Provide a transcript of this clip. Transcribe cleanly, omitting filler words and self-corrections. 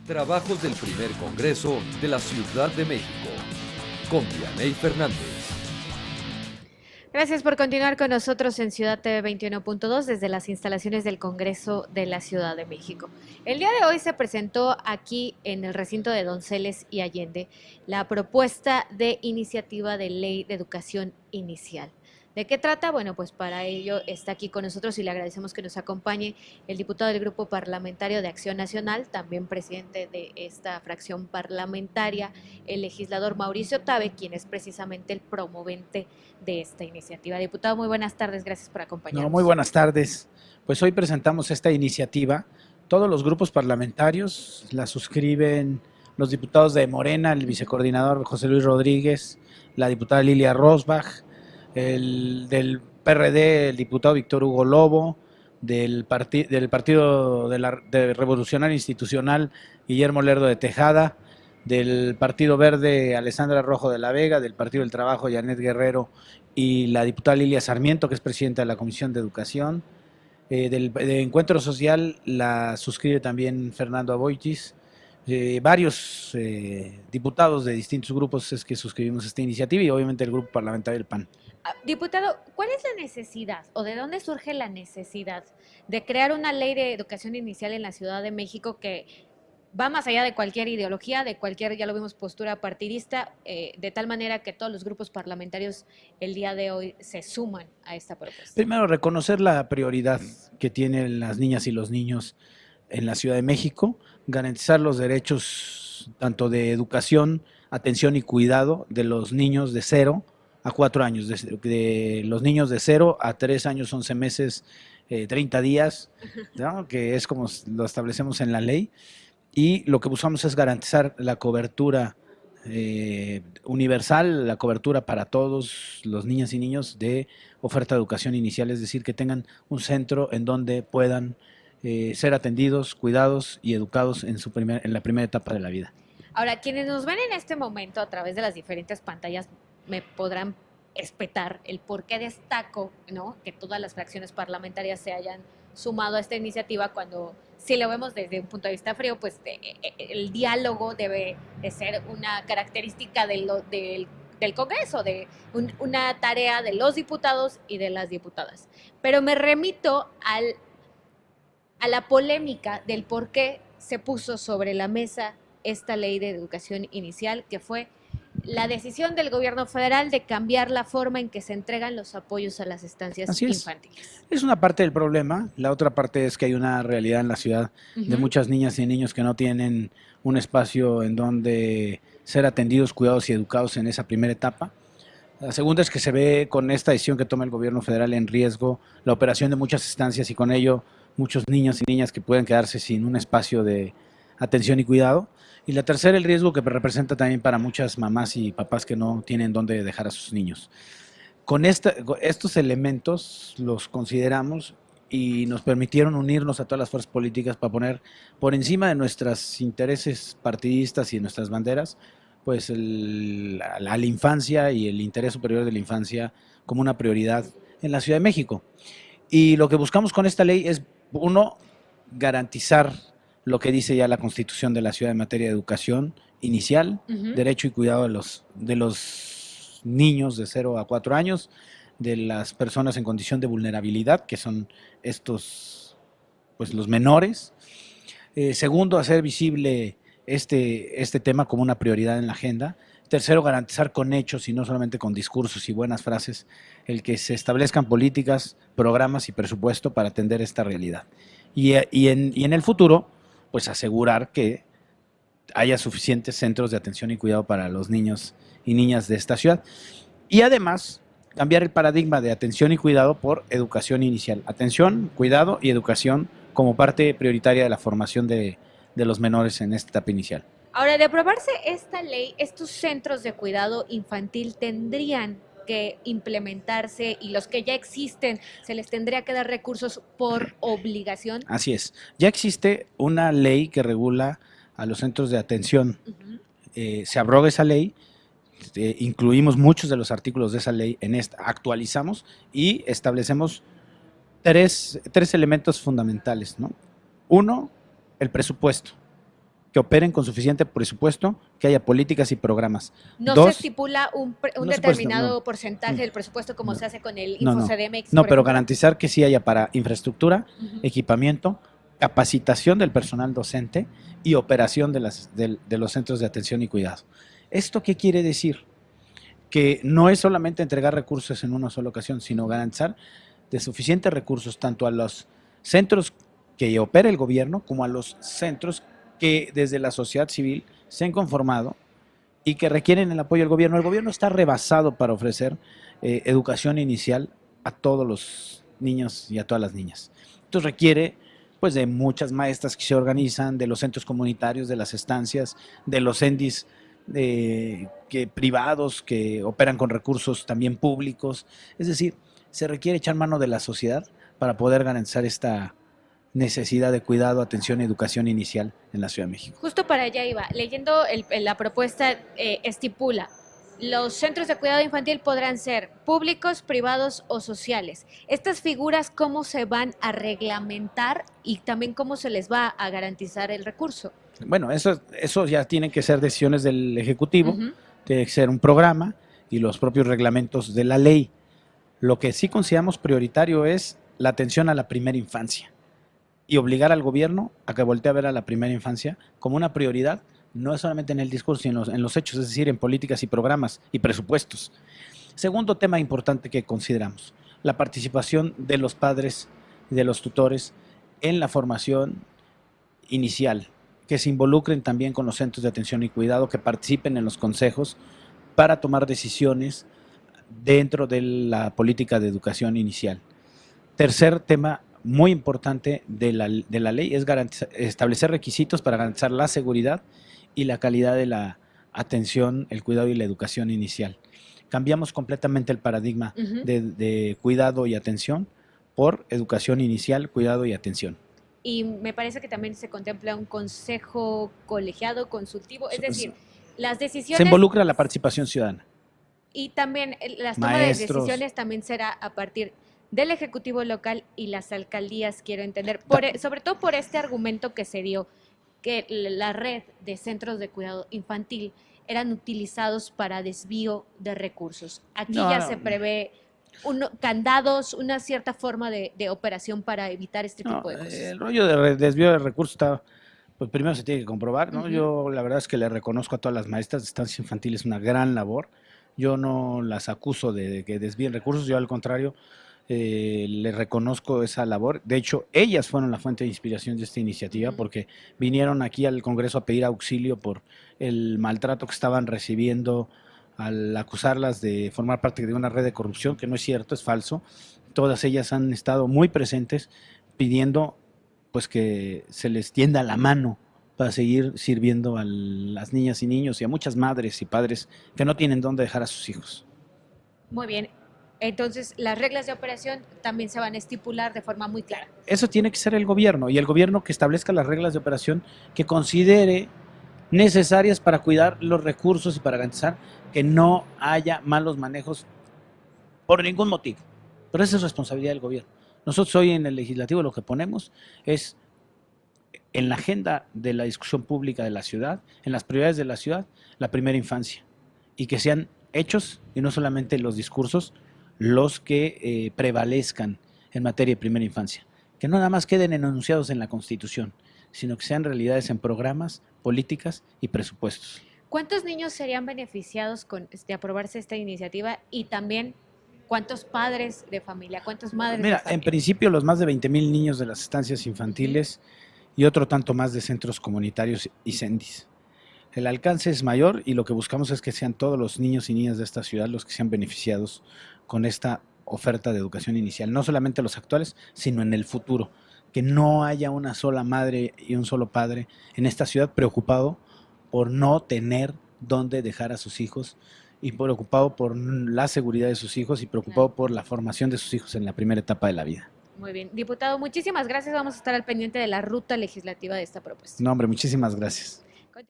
Trabajos del primer Congreso de la Ciudad de México, con Vianey Fernández. Gracias por continuar con nosotros en Ciudad TV 21.2 desde las instalaciones del Congreso de la Ciudad de México. El día de hoy se presentó aquí en el recinto de Donceles y Allende la propuesta de iniciativa de ley de educación inicial. ¿De qué trata? Bueno, pues para ello está aquí con nosotros y le agradecemos que nos acompañe el diputado del Grupo Parlamentario de Acción Nacional, también presidente de esta fracción parlamentaria, el legislador Mauricio Tabe, quien es precisamente el promovente de esta iniciativa. Diputado, muy buenas tardes, gracias por acompañarnos. Muy buenas tardes. Pues hoy presentamos esta iniciativa. Todos los grupos parlamentarios la suscriben los diputados de Morena, el vicecoordinador José Luis Rodríguez, la diputada Lilia Rosbach, del PRD, el diputado Víctor Hugo Lobo, del Partido de Revolucionario Institucional, Guillermo Lerdo de Tejada, del Partido Verde, Alessandra Rojo de la Vega, del Partido del Trabajo, Janet Guerrero, y la diputada Lilia Sarmiento, que es presidenta de la Comisión de Educación. De Encuentro Social la suscribe también Fernando Aboitis. Varios diputados de distintos grupos es que suscribimos esta iniciativa y obviamente el Grupo Parlamentario del PAN. Diputado, ¿cuál es la necesidad o de dónde surge la necesidad de crear una ley de educación inicial en la Ciudad de México que va más allá de cualquier ideología, de cualquier, ya lo vimos, postura partidista, de tal manera que todos los grupos parlamentarios el día de hoy se suman a esta propuesta? Primero, reconocer la prioridad que tienen las niñas y los niños en la Ciudad de México, garantizar los derechos tanto de educación, atención y cuidado de los niños de 0 a 4 años, de los niños de 0 a 3 años, 11 meses, 30 días, ¿no? Que es como lo establecemos en la ley. Y lo que buscamos es garantizar la cobertura universal, la cobertura para todos los niñas y niños de oferta de educación inicial, es decir, que tengan un centro en donde puedan ser atendidos, cuidados y educados en la primera etapa de la vida. Ahora, quienes nos ven en este momento a través de las diferentes pantallas me podrán espetar el por qué destaco, ¿no?, que todas las fracciones parlamentarias se hayan sumado a esta iniciativa cuando, si lo vemos desde un punto de vista frío, pues el diálogo debe de ser una característica del Congreso, una tarea de los diputados y de las diputadas. Pero me remito a la polémica del por qué se puso sobre la mesa esta ley de educación inicial, que fue la decisión del gobierno federal de cambiar la forma en que se entregan los apoyos a las estancias infantiles. Es una parte del problema. La otra parte es que hay una realidad en la ciudad de muchas niñas y niños que no tienen un espacio en donde ser atendidos, cuidados y educados en esa primera etapa. La segunda es que se ve con esta decisión que toma el gobierno federal en riesgo la operación de muchas estancias y con ello muchos niños y niñas que pueden quedarse sin un espacio de atención y cuidado. Y la tercera, el riesgo que representa también para muchas mamás y papás que no tienen dónde dejar a sus niños. Con estos elementos los consideramos y nos permitieron unirnos a todas las fuerzas políticas para poner por encima de nuestros intereses partidistas y de nuestras banderas, pues a la infancia y el interés superior de la infancia como una prioridad en la Ciudad de México. Y lo que buscamos con esta ley es, uno, garantizar lo que dice ya la Constitución de la Ciudad en materia de educación inicial, derecho y cuidado de los niños de 0 a 4 años, de las personas en condición de vulnerabilidad, que son estos, pues los menores. Segundo, hacer visible este tema como una prioridad en la agenda. Tercero, garantizar con hechos y no solamente con discursos y buenas frases el que se establezcan políticas, programas y presupuesto para atender esta realidad. Y en el futuro, pues asegurar que haya suficientes centros de atención y cuidado para los niños y niñas de esta ciudad. Y además, cambiar el paradigma de atención y cuidado por educación inicial. Atención, cuidado y educación como parte prioritaria de la formación de los menores en esta etapa inicial. Ahora, de aprobarse esta ley, estos centros de cuidado infantil tendrían que implementarse y los que ya existen, ¿se les tendría que dar recursos por obligación? Así es. Ya existe una ley que regula a los centros de atención. Se abroga esa ley, incluimos muchos de los artículos de esa ley en esta, actualizamos y establecemos tres elementos fundamentales, ¿no? Uno, el presupuesto. que operen con suficiente presupuesto, que haya políticas y programas. No Dos, se estipula un no se determinado puede, porcentaje del presupuesto como no, se hace con el no, InfoCDMX, no, por pero ejemplo. garantizar que sí haya para infraestructura, Ujú. equipamiento, capacitación del personal docente y operación de los centros de atención y cuidado. ¿Esto qué quiere decir? Que no es solamente entregar recursos en una sola ocasión, sino garantizar de suficientes recursos tanto a los centros que opera el gobierno como a los centros que desde la sociedad civil se han conformado y que requieren el apoyo del gobierno. El gobierno está rebasado para ofrecer educación inicial a todos los niños y a todas las niñas. Entonces requiere pues de muchas maestras que se organizan, de los centros comunitarios, de las estancias, de los ENDIs privados que operan con recursos también públicos. Es decir, se requiere echar mano de la sociedad para poder garantizar esta necesidad de cuidado, atención y educación inicial en la Ciudad de México. Justo para allá iba. Leyendo la propuesta, estipula, los centros de cuidado infantil podrán ser públicos, privados o sociales. Estas figuras, ¿cómo se van a reglamentar y también cómo se les va a garantizar el recurso? Bueno, eso ya tienen que ser decisiones del Ejecutivo, Ujú. tiene que ser un programa y los propios reglamentos de la ley. Lo que sí consideramos prioritario es la atención a la primera infancia y obligar al gobierno a que voltee a ver a la primera infancia como una prioridad, no solamente en el discurso, sino en los hechos, es decir, en políticas y programas y presupuestos. Segundo tema importante que consideramos, la participación de los padres y de los tutores en la formación inicial, que se involucren también con los centros de atención y cuidado, que participen en los consejos para tomar decisiones dentro de la política de educación inicial. Tercer tema muy importante de la ley es establecer requisitos para garantizar la seguridad y la calidad de la atención, el cuidado y la educación inicial. Cambiamos completamente el paradigma Ujú. de cuidado y atención por educación inicial, cuidado y atención. Y me parece que también se contempla un consejo colegiado consultivo, es decir, las Se decisiones involucra la participación ciudadana. y también las tomas de Maestros. decisiones también será a partir del Ejecutivo local y las alcaldías, quiero entender, sobre todo por este argumento que se dio, que la red de centros de cuidado infantil eran utilizados para desvío de recursos. Aquí No, ya no. se prevé candados, una cierta forma de operación para evitar este No, tipo de cosas. el rollo de desvío de recursos está, pues primero se tiene que comprobar, ¿no? Ujú. Yo la verdad es que le reconozco a todas las maestras de estancias infantiles una gran labor. Yo no las acuso de que desvíen recursos, yo al contrario le reconozco esa labor. De hecho, ellas fueron la fuente de inspiración de esta iniciativa Ujú. porque vinieron aquí al Congreso a pedir auxilio por el maltrato que estaban recibiendo al acusarlas de formar parte de una red de corrupción, que no es cierto, es falso. Todas ellas han estado muy presentes pidiendo pues que se les tienda la mano para seguir sirviendo a las niñas y niños y a muchas madres y padres que no tienen dónde dejar a sus hijos. Muy bien. Entonces, las reglas de operación también se van a estipular de forma muy clara. Eso tiene que ser el gobierno y el gobierno que establezca las reglas de operación que considere necesarias para cuidar los recursos y para garantizar que no haya malos manejos por ningún motivo. Pero esa es responsabilidad del gobierno. Nosotros hoy en el legislativo lo que ponemos es en la agenda de la discusión pública de la ciudad, en las prioridades de la ciudad, la primera infancia y que sean hechos y no solamente los discursos los que prevalezcan en materia de primera infancia. Que no nada más queden enunciados en la Constitución, sino que sean realidades en programas, políticas y presupuestos. ¿Cuántos niños serían beneficiados con aprobarse esta iniciativa y también cuántos padres de familia, cuántas madres de Mira, familia? en principio los más de 20,000 niños de las estancias infantiles y otro tanto más de centros comunitarios y CENDIs. El alcance es mayor y lo que buscamos es que sean todos los niños y niñas de esta ciudad los que sean beneficiados con esta oferta de educación inicial, no solamente los actuales, sino en el futuro. Que no haya una sola madre y un solo padre en esta ciudad preocupado por no tener dónde dejar a sus hijos y preocupado por la seguridad de sus hijos y preocupado Claro. por la formación de sus hijos en la primera etapa de la vida. Muy bien. Diputado, muchísimas gracias. Vamos a estar al pendiente de la ruta legislativa de esta propuesta. No, hombre, muchísimas gracias.